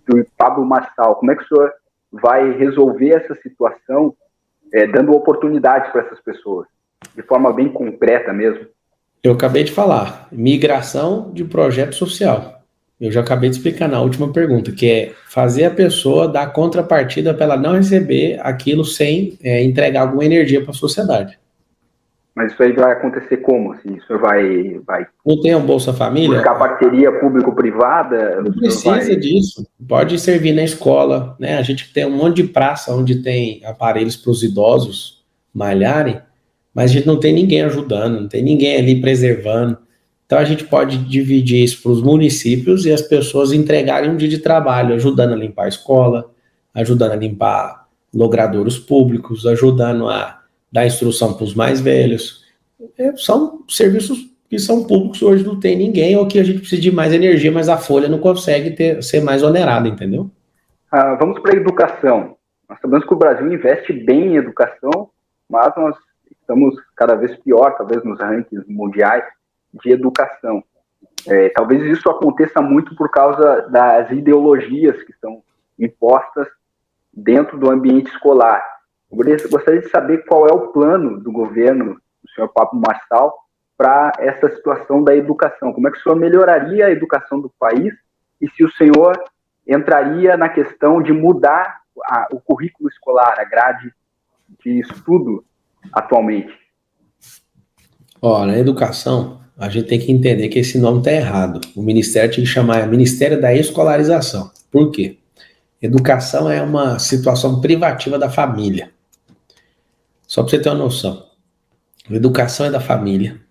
do Pablo Marçal, como é que o senhor vai resolver essa situação, dando oportunidades para essas pessoas, de forma bem concreta mesmo? Eu acabei de falar, migração de projeto social. Eu já acabei de explicar na última pergunta, que é fazer a pessoa dar contrapartida para ela não receber aquilo sem entregar alguma energia para a sociedade. Mas isso aí vai acontecer como? Assim, o senhor vai Não tem um Bolsa Família? buscar parceria público-privada? Não precisa disso. Pode servir na escola, né? A gente tem um monte de praça onde tem aparelhos para os idosos malharem, mas a gente não tem ninguém ajudando, não tem ninguém ali preservando. Então a gente pode dividir isso para os municípios e as pessoas entregarem um dia de trabalho, ajudando a limpar a escola, ajudando a limpar logradouros públicos, ajudando a dar instrução para os mais velhos. São serviços que são públicos, hoje não tem ninguém, ou que a gente precisa de mais energia, mas a folha não consegue ser mais onerada, entendeu? Vamos para a educação. Nós sabemos que o Brasil investe bem em educação, mas nós estamos cada vez pior, talvez nos rankings mundiais de educação. Talvez isso aconteça muito por causa das ideologias que são impostas dentro do ambiente escolar. Eu gostaria de saber qual é o plano do governo, do senhor Pablo Marçal, para essa situação da educação. Como é que o senhor melhoraria a educação do país e se o senhor entraria na questão de mudar o currículo escolar, a grade de estudo atualmente? Na educação, a gente tem que entender que esse nome está errado. O ministério tinha que chamar Ministério da Escolarização. Por quê? Educação é uma situação privativa da família. Só para você ter uma noção. Educação é da família.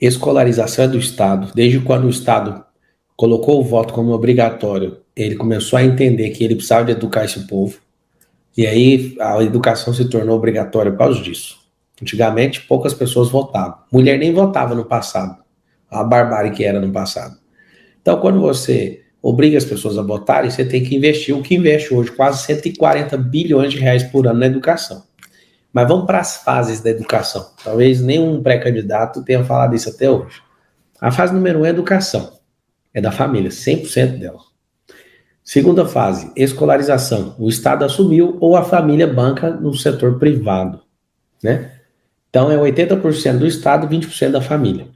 Escolarização é do Estado. Desde quando o Estado colocou o voto como obrigatório, ele começou a entender que ele precisava de educar esse povo. E aí a educação se tornou obrigatória por causa disso. Antigamente, poucas pessoas votavam. Mulher nem votava no passado. A barbárie que era no passado. Então, quando você obriga as pessoas a votarem, você tem que investir o que investe hoje, quase 140 bilhões de reais por ano na educação. Mas vamos para as fases da educação. Talvez nenhum pré-candidato tenha falado isso até hoje. A fase número 1 é educação. É da família, 100% dela. Segunda fase, escolarização. O Estado assumiu ou a família banca no setor privado, né? Então é 80% do Estado, 20% da família.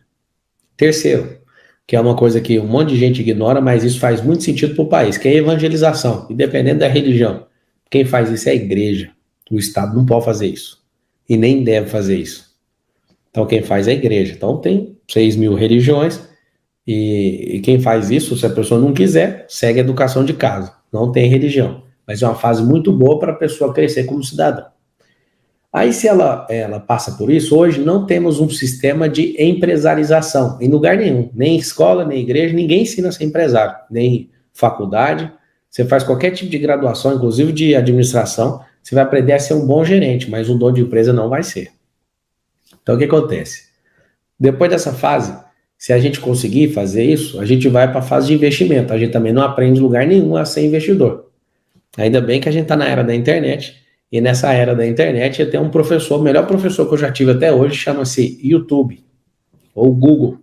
Terceiro, que é uma coisa que um monte de gente ignora, mas isso faz muito sentido para o país, que é a evangelização, independente da religião. Quem faz isso é a igreja. O Estado não pode fazer isso. E nem deve fazer isso. Então quem faz é a igreja. Então tem 6 mil religiões e quem faz isso, se a pessoa não quiser, segue a educação de casa. Não tem religião. Mas é uma fase muito boa para a pessoa crescer como cidadã. Aí se ela passa por isso, hoje não temos um sistema de empresarização em lugar nenhum. Nem escola, nem igreja, ninguém ensina a ser empresário. Nem faculdade. Você faz qualquer tipo de graduação, inclusive de administração, você vai aprender a ser um bom gerente, mas um dono de empresa não vai ser. Então o que acontece? Depois dessa fase, se a gente conseguir fazer isso, a gente vai para a fase de investimento. A gente também não aprende em lugar nenhum a ser investidor. Ainda bem que a gente está na era da internet, e nessa era da internet eu tenho um professor, o melhor professor que eu já tive até hoje, chama-se YouTube, ou Google.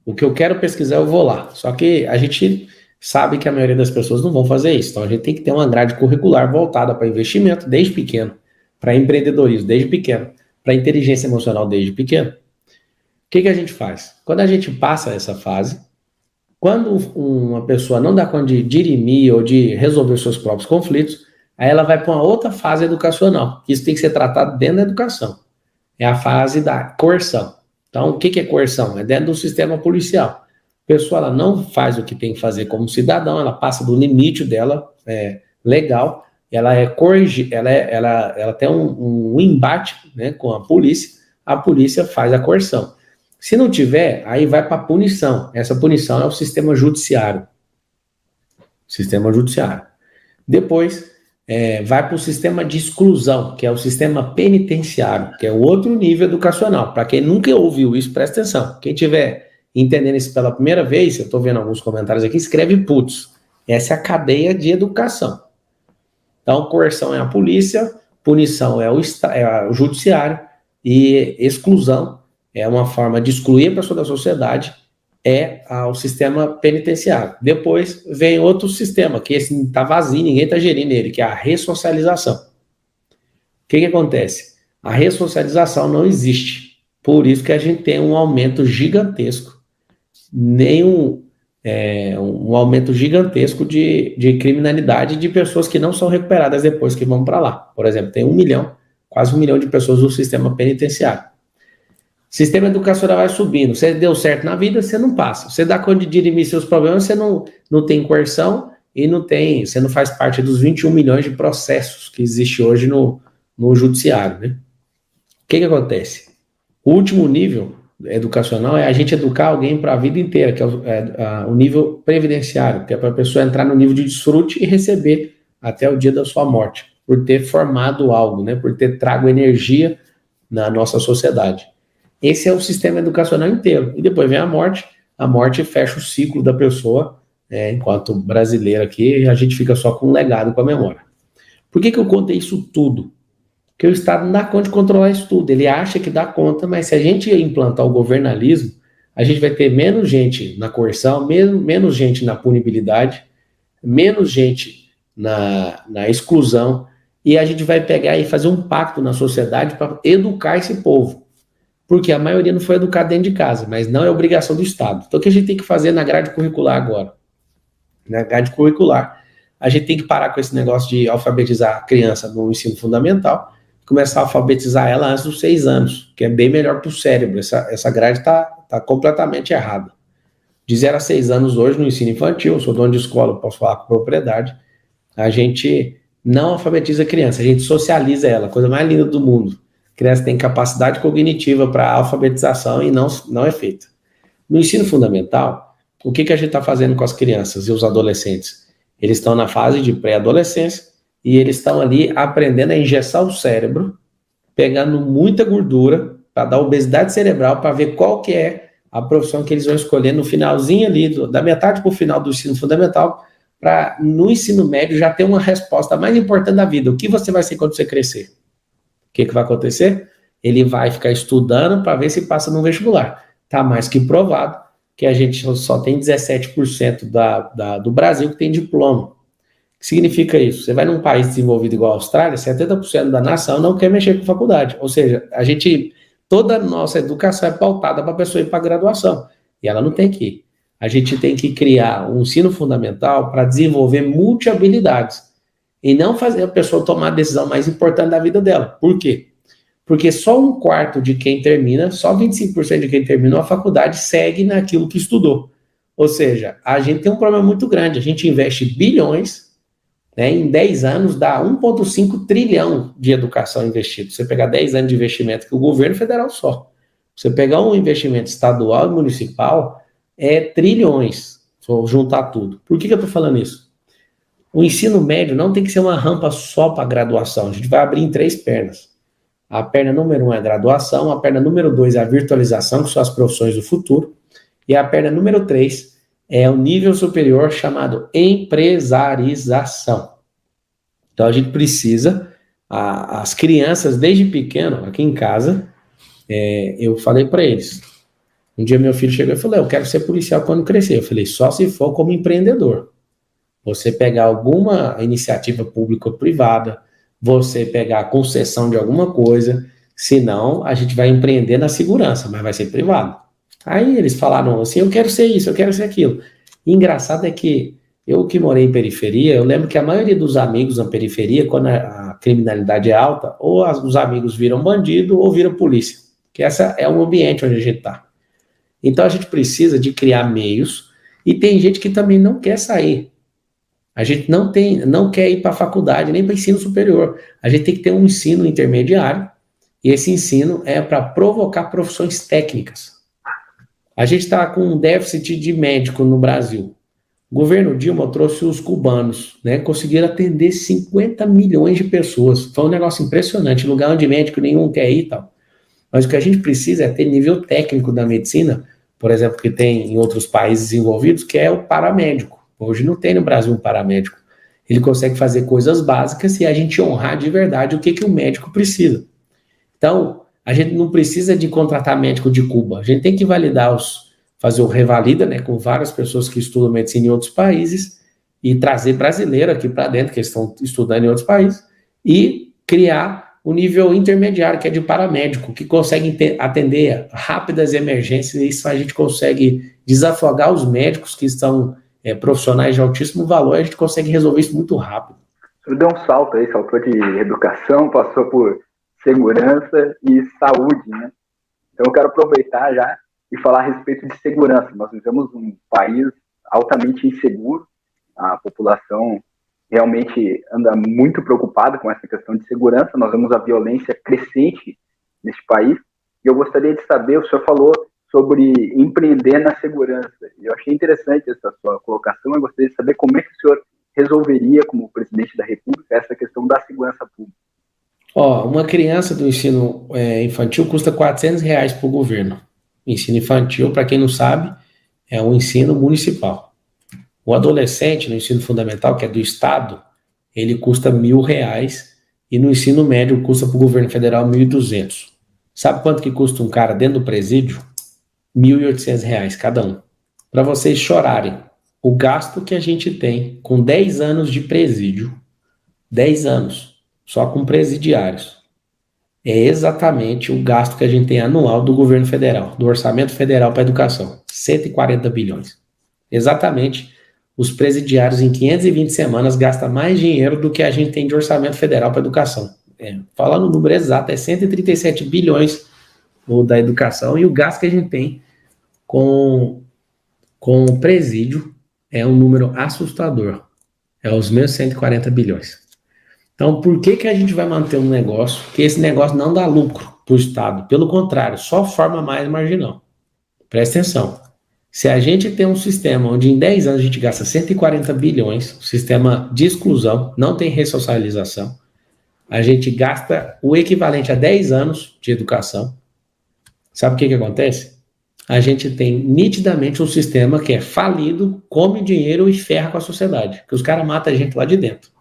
O que eu quero pesquisar, eu vou lá. Só que a gente sabe que a maioria das pessoas não vão fazer isso. Então a gente tem que ter uma grade curricular voltada para investimento desde pequeno, para empreendedorismo desde pequeno, para inteligência emocional desde pequeno. O que a gente faz? Quando a gente passa essa fase, quando uma pessoa não dá conta de dirimir ou de resolver seus próprios conflitos, aí ela vai para uma outra fase educacional. Isso tem que ser tratado dentro da educação. É a fase da coerção. Então, o que é coerção? É dentro do sistema policial. A pessoa ela não faz o que tem que fazer como cidadão, ela passa do limite dela legal, ela é corrigida, ela tem um embate, né, com a polícia faz a coerção. Se não tiver, aí vai para a punição. Essa punição é o sistema judiciário. Depois, vai para o sistema de exclusão, que é o sistema penitenciário, que é o outro nível educacional. Para quem nunca ouviu isso, presta atenção. Quem tiver entendendo isso pela primeira vez, eu estou vendo alguns comentários aqui, escreve PUTS. Essa é a cadeia de educação. Então, coerção é a polícia, punição é o judiciário e exclusão é uma forma de excluir a pessoa da sociedade o sistema penitenciário. Depois vem outro sistema, que esse está vazio, ninguém está gerindo ele, que é a ressocialização. O que acontece? A ressocialização não existe. Por isso que a gente tem um aumento gigantesco, um aumento gigantesco de criminalidade de pessoas que não são recuperadas depois que vão para lá. Por exemplo, tem quase 1 milhão de pessoas no sistema penitenciário. O sistema educacional vai subindo. Você deu certo na vida, você não passa. Você dá conta de dirimir seus problemas, você não tem coerção e você não faz parte dos 21 milhões de processos que existe hoje no judiciário, né? O que acontece? O último nível educacional é a gente educar alguém para a vida inteira, que é o nível previdenciário, que é para a pessoa entrar no nível de desfrute e receber até o dia da sua morte, por ter formado algo, né? Por ter trago energia na nossa sociedade. Esse é o sistema educacional inteiro. E depois vem a morte fecha o ciclo da pessoa, enquanto brasileiro aqui, a gente fica só com um legado, com a memória. Por que eu contei isso tudo? Porque o Estado não dá conta de controlar isso tudo. Ele acha que dá conta, mas se a gente implantar o governalismo, a gente vai ter menos gente na coerção, menos gente na punibilidade, menos gente na exclusão, e a gente vai pegar e fazer um pacto na sociedade para educar esse povo. Porque a maioria não foi educada dentro de casa, mas não é obrigação do Estado. Então, o que a gente tem que fazer na grade curricular agora? Na grade curricular, a gente tem que parar com esse negócio de alfabetizar a criança no ensino fundamental, começar a alfabetizar ela antes dos 6 anos, que é bem melhor para o cérebro. Essa grade está completamente errada. De 0 a 6 anos hoje no ensino infantil, eu sou dono de escola, posso falar com propriedade, a gente não alfabetiza a criança, a gente socializa ela, coisa mais linda do mundo. A criança tem capacidade cognitiva para alfabetização e não é feita. No ensino fundamental, o que a gente está fazendo com as crianças e os adolescentes? Eles estão na fase de pré-adolescência e eles estão ali aprendendo a engessar o cérebro, pegando muita gordura para dar obesidade cerebral, para ver qual que é a profissão que eles vão escolher no finalzinho ali, da metade para o final do ensino fundamental, para no ensino médio já ter uma resposta mais importante da vida. O que você vai ser quando você crescer? O que vai acontecer? Ele vai ficar estudando para ver se passa no vestibular. Está mais que provado que a gente só tem 17% do Brasil que tem diploma. O que significa isso? Você vai num país desenvolvido igual a Austrália, 70% da nação não quer mexer com faculdade. Ou seja, toda a nossa educação é pautada para a pessoa ir para a graduação. E ela não tem que ir. A gente tem que criar um ensino fundamental para desenvolver multi-habilidades. E não fazer a pessoa tomar a decisão mais importante da vida dela. Por quê? Porque só 1/4 de quem termina, só 25% de quem terminou a faculdade segue naquilo que estudou. Ou seja, a gente tem um problema muito grande. A gente investe bilhões, né, em 10 anos dá 1,5 trilhão de educação investido. Você pegar 10 anos de investimento que o governo federal só. Você pegar um investimento estadual e municipal, é trilhões. Vou juntar tudo. Por que eu estou falando isso? O ensino médio não tem que ser uma rampa só para a graduação. A gente vai abrir em 3 pernas. A perna número 1 é a graduação, a perna número 2 é a virtualização, que são as profissões do futuro, e a perna número 3 é o nível superior chamado empresarização. Então a gente precisa, as crianças desde pequeno, aqui em casa, eu falei para eles, um dia meu filho chegou e falou, eu quero ser policial quando crescer. Eu falei, só se for como empreendedor. Você pegar alguma iniciativa pública ou privada, você pegar a concessão de alguma coisa, senão a gente vai empreender na segurança, mas vai ser privado. Aí eles falaram assim, eu quero ser isso, eu quero ser aquilo. E engraçado é que eu que morei em periferia, eu lembro que a maioria dos amigos na periferia, quando a criminalidade é alta, ou os amigos viram bandido ou viram polícia, que essa é o ambiente onde a gente está. Então a gente precisa de criar meios, e tem gente que também não quer sair. A gente não quer ir para a faculdade, nem para ensino superior. A gente tem que ter um ensino intermediário, e esse ensino é para provocar profissões técnicas. A gente está com um déficit de médico no Brasil. O governo Dilma trouxe os cubanos, né? Conseguiram atender 50 milhões de pessoas. Foi um negócio impressionante, lugar onde médico nenhum quer ir e tal. Mas o que a gente precisa é ter nível técnico da medicina, por exemplo, que tem em outros países desenvolvidos, que é o paramédico. Hoje não tem no Brasil um paramédico. Ele consegue fazer coisas básicas e a gente honrar de verdade o que o médico precisa. Então, a gente não precisa de contratar médico de Cuba. A gente tem que validar fazer o Revalida, né, com várias pessoas que estudam medicina em outros países e trazer brasileiro aqui para dentro, que estão estudando em outros países, e criar o nível intermediário, que é de paramédico, que consegue atender rápidas emergências, e isso a gente consegue desafogar os médicos que estão profissionais de altíssimo valor, a gente consegue resolver isso muito rápido. Você deu um salto aí, saltou de educação, passou por segurança e saúde, né? Então eu quero aproveitar já e falar a respeito de segurança. Nós vivemos um país altamente inseguro, a população realmente anda muito preocupada com essa questão de segurança, nós vemos a violência crescente neste país, e eu gostaria de saber, o senhor falou sobre empreender na segurança, eu achei interessante essa sua colocação, eu gostaria de saber como é que o senhor resolveria, como presidente da República, essa questão da segurança pública. Uma criança do ensino infantil custa R$400 para o governo. Ensino infantil, para quem não sabe, é um ensino municipal. O adolescente no ensino fundamental, que é do Estado, ele custa R$1.000 e no ensino médio custa para o governo federal R$1.200. Sabe quanto que custa um cara dentro do presídio? R$1.800 cada um. Para vocês chorarem, o gasto que a gente tem com 10 anos de presídio, 10 anos, só com presidiários, é exatamente o gasto que a gente tem anual do governo federal, do orçamento federal para a educação, 140 bilhões. Exatamente, os presidiários em 520 semanas gastam mais dinheiro do que a gente tem de orçamento federal para a educação. Falando o número exato, é 137 bilhões da educação, e o gasto que a gente tem com o presídio é um número assustador, é os mesmos 140 bilhões. Então, por que a gente vai manter um negócio que esse negócio não dá lucro para o Estado? Pelo contrário, só forma mais marginal. Presta atenção. Se a gente tem um sistema onde em 10 anos a gente gasta 140 bilhões, um sistema de exclusão, não tem ressocialização, a gente gasta o equivalente a 10 anos de educação. Sabe o que acontece? A gente tem nitidamente um sistema que é falido, come dinheiro e ferra com a sociedade, que os caras matam a gente lá de dentro.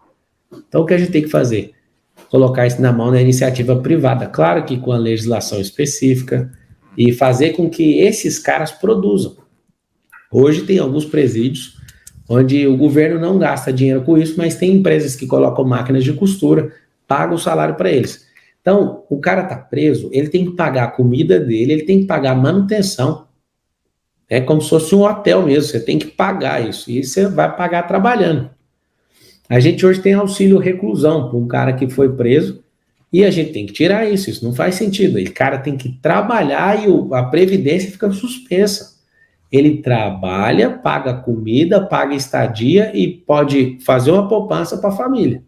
Então, o que a gente tem que fazer? Colocar isso na mão da iniciativa privada, claro que com a legislação específica, e fazer com que esses caras produzam. Hoje tem alguns presídios onde o governo não gasta dinheiro com isso, mas tem empresas que colocam máquinas de costura, pagam o salário para eles. Então, o cara está preso, ele tem que pagar a comida dele, ele tem que pagar a manutenção. É como se fosse um hotel mesmo, você tem que pagar isso, e você vai pagar trabalhando. A gente hoje tem auxílio reclusão para um cara que foi preso, e a gente tem que tirar isso não faz sentido. O cara tem que trabalhar e a previdência fica suspensa. Ele trabalha, paga comida, paga estadia e pode fazer uma poupança para a família.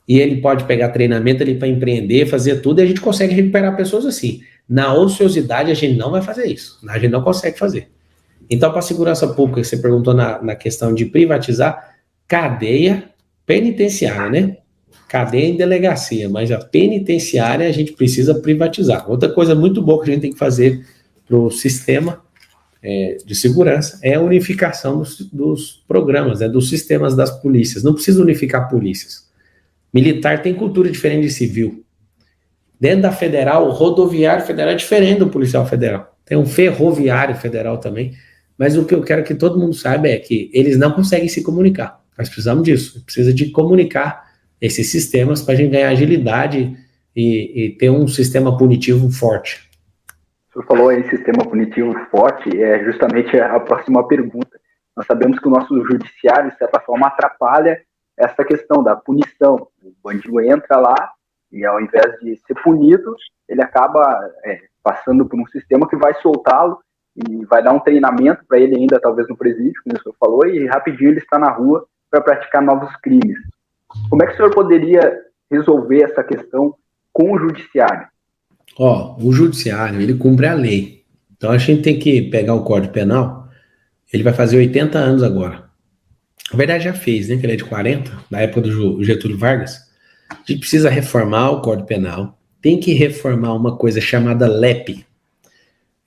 E ele pode pegar treinamento ali para empreender, fazer tudo, e a gente consegue recuperar pessoas assim. Na ociosidade, a gente não vai fazer isso. A gente não consegue fazer. Então, para a segurança pública, que você perguntou na questão de privatizar, cadeia penitenciária, né? Cadeia em delegacia, mas a penitenciária a gente precisa privatizar. Outra coisa muito boa que a gente tem que fazer para o sistema de segurança é a unificação dos programas, dos sistemas das polícias. Não precisa unificar polícias. Militar tem cultura diferente de civil. Dentro da federal, o rodoviário federal é diferente do policial federal. Tem um ferroviário federal também. Mas o que eu quero que todo mundo saiba é que eles não conseguem se comunicar. Nós precisamos disso. Precisa de comunicar esses sistemas para a gente ganhar agilidade e ter um sistema punitivo forte. O senhor falou aí sistema punitivo forte, é justamente a próxima pergunta. Nós sabemos que o nosso judiciário, de certa forma, atrapalha essa questão da punição. O bandido entra lá e, ao invés de ser punido, ele acaba passando por um sistema que vai soltá-lo e vai dar um treinamento para ele ainda, talvez no presídio, como o senhor falou, e rapidinho ele está na rua para praticar novos crimes. Como é que o senhor poderia resolver essa questão com o judiciário? O judiciário, ele cumpre a lei. Então a gente tem que pegar o Código Penal, ele vai fazer 80 anos agora. Na verdade já fez, né, que ele é de 40, na época do Getúlio Vargas. A gente precisa reformar o Código Penal, tem que reformar uma coisa chamada LEP.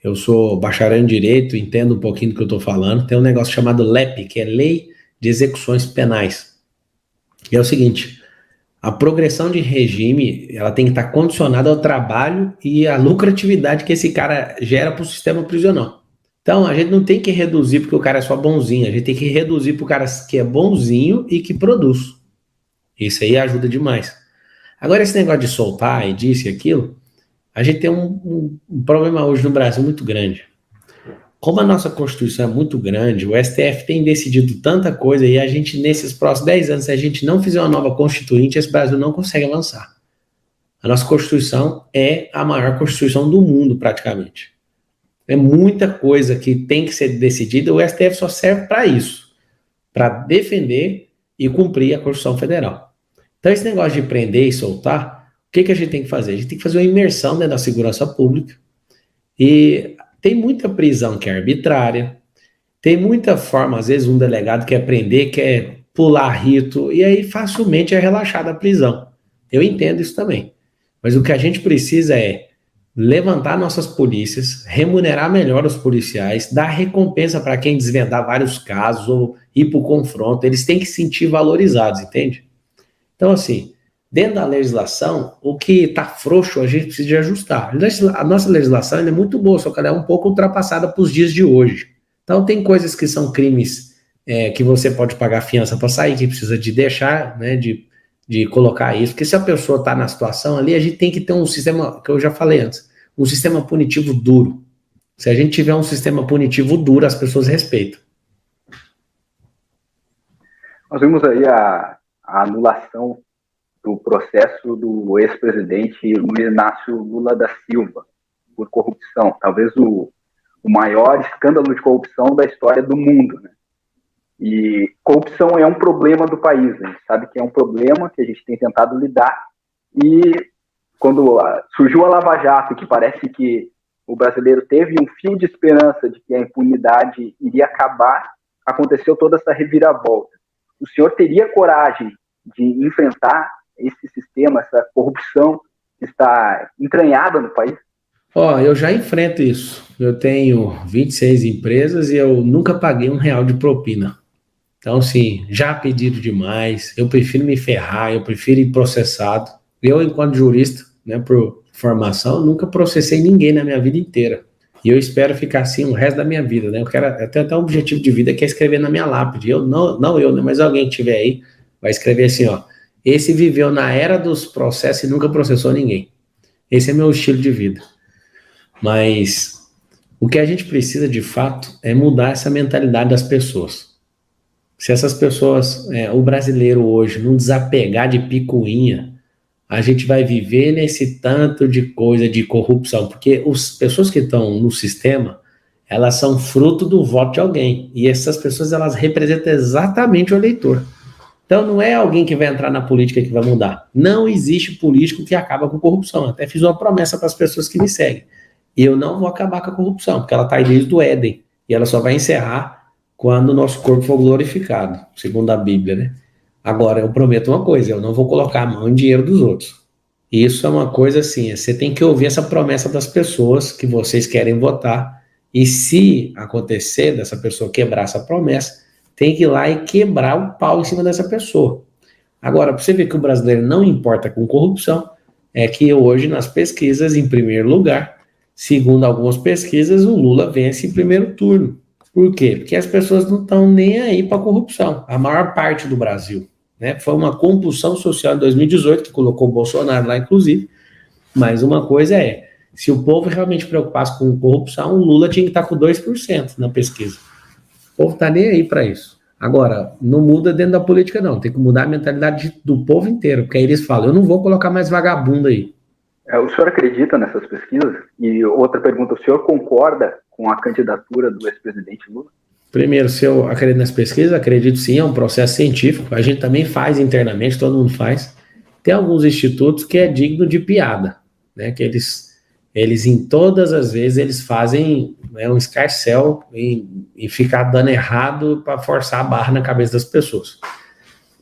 Eu sou bacharel em Direito, entendo um pouquinho do que eu estou falando. Tem um negócio chamado LEP, que é Lei de Execuções Penais. E é o seguinte, a progressão de regime, ela tem que estar condicionada ao trabalho e à lucratividade que esse cara gera para o sistema prisional. Então, a gente não tem que reduzir porque o cara é só bonzinho, a gente tem que reduzir para o cara que é bonzinho e que produz. Isso aí ajuda demais. Agora, esse negócio de soltar e disso e aquilo, a gente tem um problema hoje no Brasil muito grande. Como a nossa Constituição é muito grande, o STF tem decidido tanta coisa e a gente, nesses próximos 10 anos, se a gente não fizer uma nova Constituinte, esse Brasil não consegue avançar. A nossa Constituição é a maior Constituição do mundo, praticamente. É muita coisa que tem que ser decidida, o STF só serve para isso, para defender e cumprir a Constituição Federal. Então, esse negócio de prender e soltar, o que a gente tem que fazer? A gente tem que fazer uma imersão dentro da segurança pública. E tem muita prisão que é arbitrária, tem muita forma, às vezes um delegado quer prender, quer pular rito, e aí facilmente é relaxada a prisão. Eu entendo isso também. Mas o que a gente precisa é levantar nossas polícias, remunerar melhor os policiais, dar recompensa para quem desvendar vários casos ou ir para o confronto. Eles têm que se sentir valorizados, entende? Então, assim, dentro da legislação, o que está frouxo a gente precisa de ajustar. A nossa legislação é muito boa, só que ela é um pouco ultrapassada para os dias de hoje. Então, tem coisas que são crimes que você pode pagar fiança para sair, que precisa de deixar, né, de colocar isso, porque se a pessoa está na situação ali, a gente tem que ter um sistema, que eu já falei antes, um sistema punitivo duro. Se a gente tiver um sistema punitivo duro, as pessoas respeitam. Nós vimos aí a anulação do processo do ex-presidente Luiz Inácio Lula da Silva por corrupção, talvez o maior escândalo de corrupção da história do mundo, né? E corrupção é um problema do país, a gente sabe que é um problema que a gente tem tentado lidar, e quando surgiu a Lava Jato, que parece que o brasileiro teve um fio de esperança de que a impunidade iria acabar, aconteceu toda essa reviravolta. O senhor teria coragem de enfrentar esse sistema, essa corrupção que está entranhada no país? Eu já enfrento isso. Eu tenho 26 empresas e eu nunca paguei R$1 de propina. Então, assim, já pediram demais, eu prefiro me ferrar, eu prefiro ir processado. Eu, enquanto jurista, né, por formação, nunca processei ninguém na minha vida inteira. E eu espero ficar assim o resto da minha vida, né? Eu tenho até um objetivo de vida que é escrever na minha lápide. Não eu, né, mas alguém que tiver aí vai escrever assim, ó. Esse viveu na era dos processos e nunca processou ninguém. Esse é meu estilo de vida. Mas o que a gente precisa, de fato, é mudar essa mentalidade das pessoas. Se essas pessoas, o brasileiro hoje, não desapegar de picuinha, a gente vai viver nesse tanto de coisa de corrupção, porque as pessoas que estão no sistema, elas são fruto do voto de alguém, e essas pessoas, elas representam exatamente o eleitor. Então não é alguém que vai entrar na política que vai mudar. Não existe político que acaba com corrupção. Até fiz uma promessa para as pessoas que me seguem. Eu não vou acabar com a corrupção, porque ela está aí desde o Éden, e ela só vai encerrar quando o nosso corpo for glorificado, segundo a Bíblia, né? Agora, eu prometo uma coisa, eu não vou colocar a mão em dinheiro dos outros. Isso é uma coisa assim, você tem que ouvir essa promessa das pessoas que vocês querem votar, e se acontecer dessa pessoa quebrar essa promessa, tem que ir lá e quebrar o pau em cima dessa pessoa. Agora, para você ver que o brasileiro não importa com corrupção, é que hoje nas pesquisas, em primeiro lugar, segundo algumas pesquisas, o Lula vence em primeiro turno. Por quê? Porque as pessoas não estão nem aí para a corrupção. A maior parte do Brasil, né? Foi uma compulsão social em 2018, que colocou o Bolsonaro lá, inclusive. Mas uma coisa é, se o povo realmente preocupasse com corrupção, o Lula tinha que estar com 2% na pesquisa. O povo está nem aí para isso. Agora, não muda dentro da política, não. Tem que mudar a mentalidade do povo inteiro, porque aí eles falam, eu não vou colocar mais vagabundo aí. O senhor acredita nessas pesquisas? E outra pergunta, o senhor concorda com a candidatura do ex-presidente Lula? Primeiro, se eu acredito nas pesquisas, acredito sim, é um processo científico, a gente também faz internamente, todo mundo faz. Tem alguns institutos que é digno de piada, né, que eles em todas as vezes, eles fazem um escarcéu em ficar dando errado para forçar a barra na cabeça das pessoas.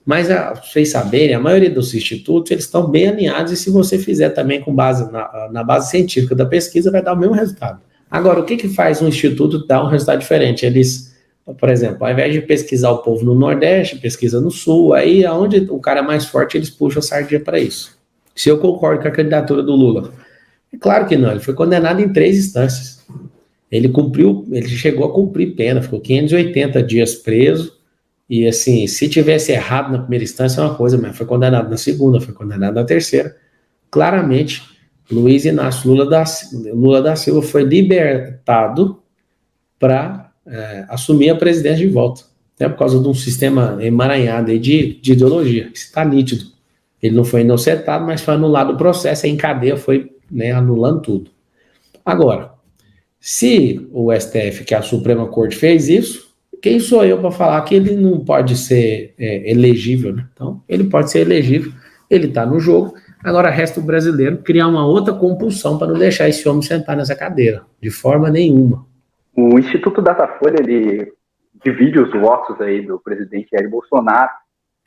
Mas, pra vocês saberem, a maioria dos institutos, eles estão bem alinhados, e se você fizer também com base na base científica da pesquisa, vai dar o mesmo resultado. Agora, o que faz um instituto dar um resultado diferente? Eles, por exemplo, ao invés de pesquisar o povo no Nordeste, pesquisa no Sul, aí aonde o cara é mais forte, eles puxam a sardinha para isso. Se eu concordo com a candidatura do Lula? É claro que não, ele foi condenado em 3 instâncias. ele chegou a cumprir pena, ficou 580 dias preso, e assim, se tivesse errado na primeira instância é uma coisa, mas foi condenado na segunda, foi condenado na terceira. Claramente, Luiz Inácio Lula da Silva foi libertado para assumir a presidência de volta, né, por causa de um sistema emaranhado aí de ideologia. Isso está nítido. Ele não foi inocentado, mas foi anulado o processo, aí em cadeia foi, né, anulando tudo. Agora, se o STF, que é a Suprema Corte, fez isso, quem sou eu para falar que ele não pode ser elegível, né? Então, ele pode ser elegível, ele está no jogo. Agora resta o brasileiro criar uma outra compulsão para não deixar esse homem sentar nessa cadeira, de forma nenhuma. O Instituto Datafolha, ele divide os votos aí do presidente Jair Bolsonaro,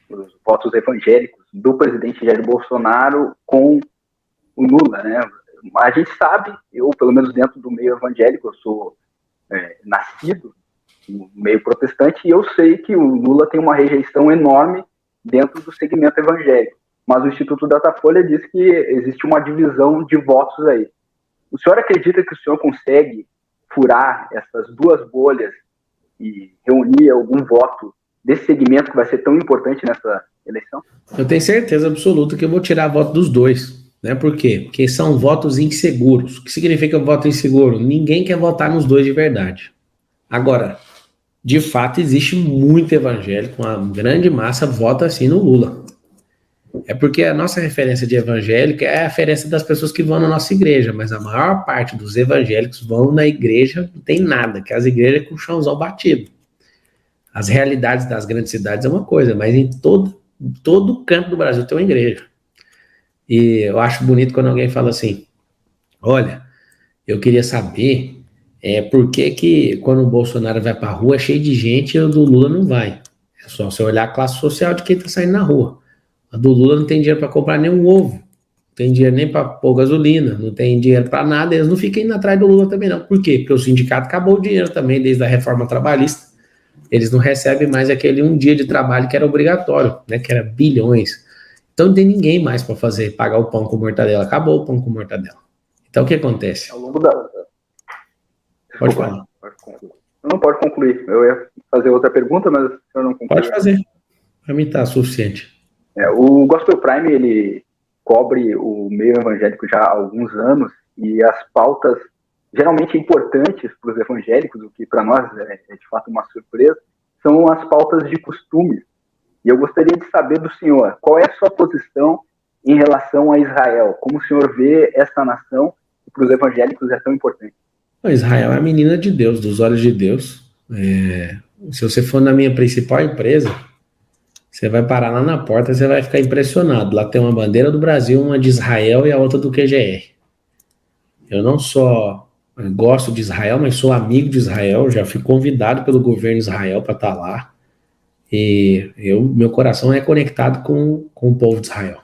os votos evangélicos do presidente Jair Bolsonaro com o Lula, né? A gente sabe, eu pelo menos dentro do meio evangélico, eu sou nascido no meio protestante, e eu sei que o Lula tem uma rejeição enorme dentro do segmento evangélico. Mas o Instituto Datafolha diz que existe uma divisão de votos aí. O senhor acredita que o senhor consegue furar essas duas bolhas e reunir algum voto desse segmento que vai ser tão importante nessa eleição? Eu tenho certeza absoluta que eu vou tirar voto dos dois. Né? Por quê? Porque são votos inseguros. O que significa voto inseguro? Ninguém quer votar nos dois de verdade. Agora, de fato, existe muito evangélico, uma grande massa vota assim no Lula. É porque a nossa referência de evangélico é a referência das pessoas que vão na nossa igreja, mas a maior parte dos evangélicos vão na igreja, não tem nada, que as igrejas com o chãozão batido. As realidades das grandes cidades é uma coisa, mas em todo canto do Brasil tem uma igreja. E eu acho bonito quando alguém fala assim, olha, eu queria saber por que quando o Bolsonaro vai para a rua é cheio de gente e o do Lula não vai. É só você olhar a classe social de quem está saindo na rua. A do Lula não tem dinheiro para comprar nem um ovo, não tem dinheiro nem para pôr gasolina, não tem dinheiro para nada, eles não ficam indo atrás do Lula também não. Por quê? Porque o sindicato acabou o dinheiro também desde a reforma trabalhista. Eles não recebem mais aquele um dia de trabalho que era obrigatório, né, que era bilhões. Então não tem ninguém mais para pagar o pão com mortadela. Acabou o pão com mortadela. Então o que acontece? Ao longo da... Pode falar. Não pode concluir. Eu ia fazer outra pergunta, mas o senhor não concluiu. Pode fazer. Para mim tá suficiente. O Gospel Prime, ele cobre o meio evangélico já há alguns anos, e as pautas geralmente importantes para os evangélicos, o que para nós é de fato uma surpresa, são as pautas de costumes. E eu gostaria de saber do senhor, qual é a sua posição em relação a Israel? Como o senhor vê essa nação, que para os evangélicos é tão importante? Israel é a menina de Deus, dos olhos de Deus. Se você for na minha principal empresa, você vai parar lá na porta, você vai ficar impressionado. Lá tem uma bandeira do Brasil, uma de Israel e a outra do QGR. Eu não só gosto de Israel, mas sou amigo de Israel, já fui convidado pelo governo de Israel para estar lá. E meu coração é conectado com o povo de Israel.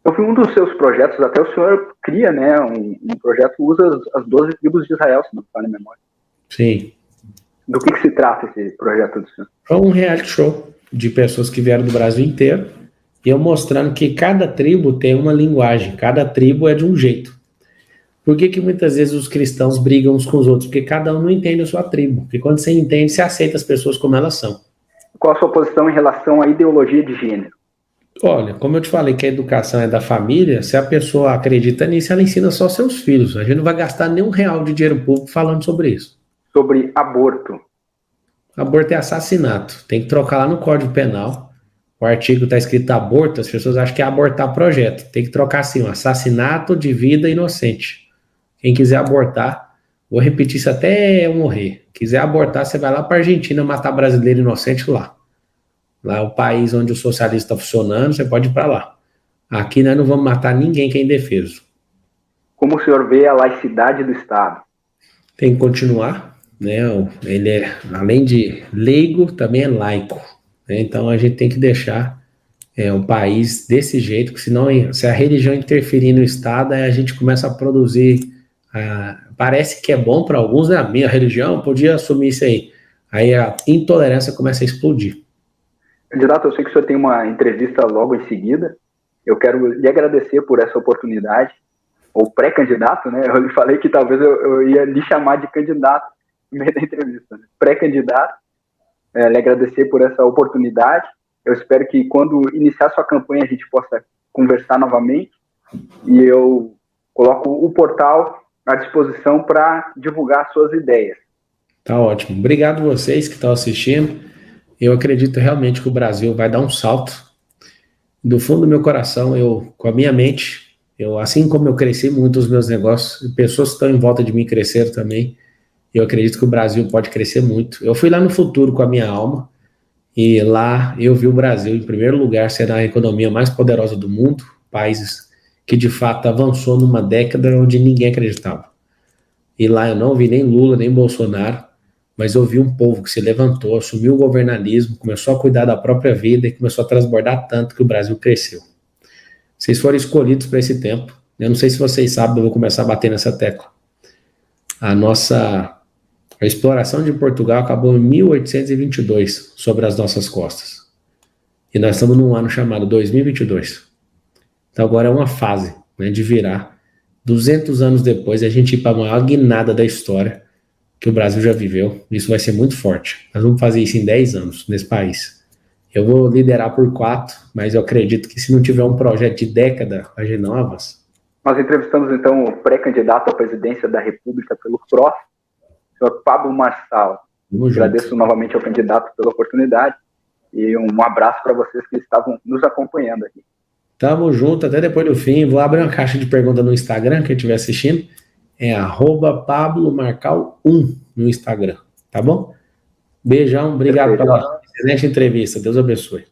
Eu fui um dos seus projetos, até o senhor cria, né, um projeto que usa as 12 tribos de Israel, se não me falha a memória. Sim. Do que se trata esse projeto do senhor? É um reality show de pessoas que vieram do Brasil inteiro, e eu mostrando que cada tribo tem uma linguagem, cada tribo é de um jeito. Por que muitas vezes os cristãos brigam uns com os outros? Porque cada um não entende a sua tribo. Porque quando você entende, você aceita as pessoas como elas são. Qual a sua posição em relação à ideologia de gênero? Olha, como eu te falei que a educação é da família, se a pessoa acredita nisso, ela ensina só seus filhos. A gente não vai gastar nenhum real de dinheiro público falando sobre isso. Sobre aborto. Aborto é assassinato. Tem que trocar lá no Código Penal. O artigo está escrito aborto, as pessoas acham que é abortar projeto. Tem que trocar assim, um assassinato de vida inocente. Quem quiser abortar, vou repetir isso até eu morrer. Quiser abortar, você vai lá para a Argentina matar brasileiro inocente lá. Lá é o país onde o socialismo está funcionando, você pode ir para lá. Aqui nós não vamos matar ninguém que é indefeso. Como o senhor vê a laicidade do Estado? Tem que continuar, né? Ele é, além de leigo, também é laico. Né? Então a gente tem que deixar o país desse jeito, porque senão, se a religião interferir no Estado, aí a gente começa a produzir. Parece que é bom para alguns, né? A minha religião podia assumir isso aí. Aí a intolerância começa a explodir. Candidato, eu sei que o senhor tem uma entrevista logo em seguida. Eu quero lhe agradecer por essa oportunidade. Ou pré-candidato, né? Eu lhe falei que talvez eu ia lhe chamar de candidato, meio da entrevista, né? Pré-candidato, lhe agradecer por essa oportunidade. Eu espero que quando iniciar sua campanha a gente possa conversar novamente, e eu coloco o portal à disposição para divulgar suas ideias. Tá ótimo. Obrigado vocês que estão assistindo. Eu acredito realmente que o Brasil vai dar um salto. Do fundo do meu coração, com a minha mente, assim como eu cresci muito os meus negócios, pessoas que estão em volta de mim cresceram também, eu acredito que o Brasil pode crescer muito. Eu fui lá no futuro com a minha alma, e lá eu vi o Brasil, em primeiro lugar, ser a economia mais poderosa do mundo, países que de fato avançou numa década onde ninguém acreditava. E lá eu não vi nem Lula, nem Bolsonaro, mas eu vi um povo que se levantou, assumiu o governalismo, começou a cuidar da própria vida e começou a transbordar tanto que o Brasil cresceu. Vocês foram escolhidos para esse tempo. Eu não sei se vocês sabem, eu vou começar a bater nessa tecla. A exploração de Portugal acabou em 1822, sobre as nossas costas. E nós estamos num ano chamado 2022. Então agora é uma fase, né, de virar 200 anos depois e a gente ir para a maior guinada da história que o Brasil já viveu. Isso vai ser muito forte. Nós vamos fazer isso em 10 anos nesse país. Eu vou liderar por 4, mas eu acredito que se não tiver um projeto de década, a gente não avança. Nós entrevistamos, então, o pré-candidato à presidência da República pelo PROS, o senhor Pablo Marçal. Agradeço novamente ao candidato pela oportunidade e um abraço para vocês que estavam nos acompanhando aqui. Tamo junto, até depois do fim. Vou abrir uma caixa de pergunta no Instagram, quem estiver assistindo. É @PabloMarcal1 no Instagram, tá bom? Beijão, obrigado pela excelente entrevista. Deus abençoe.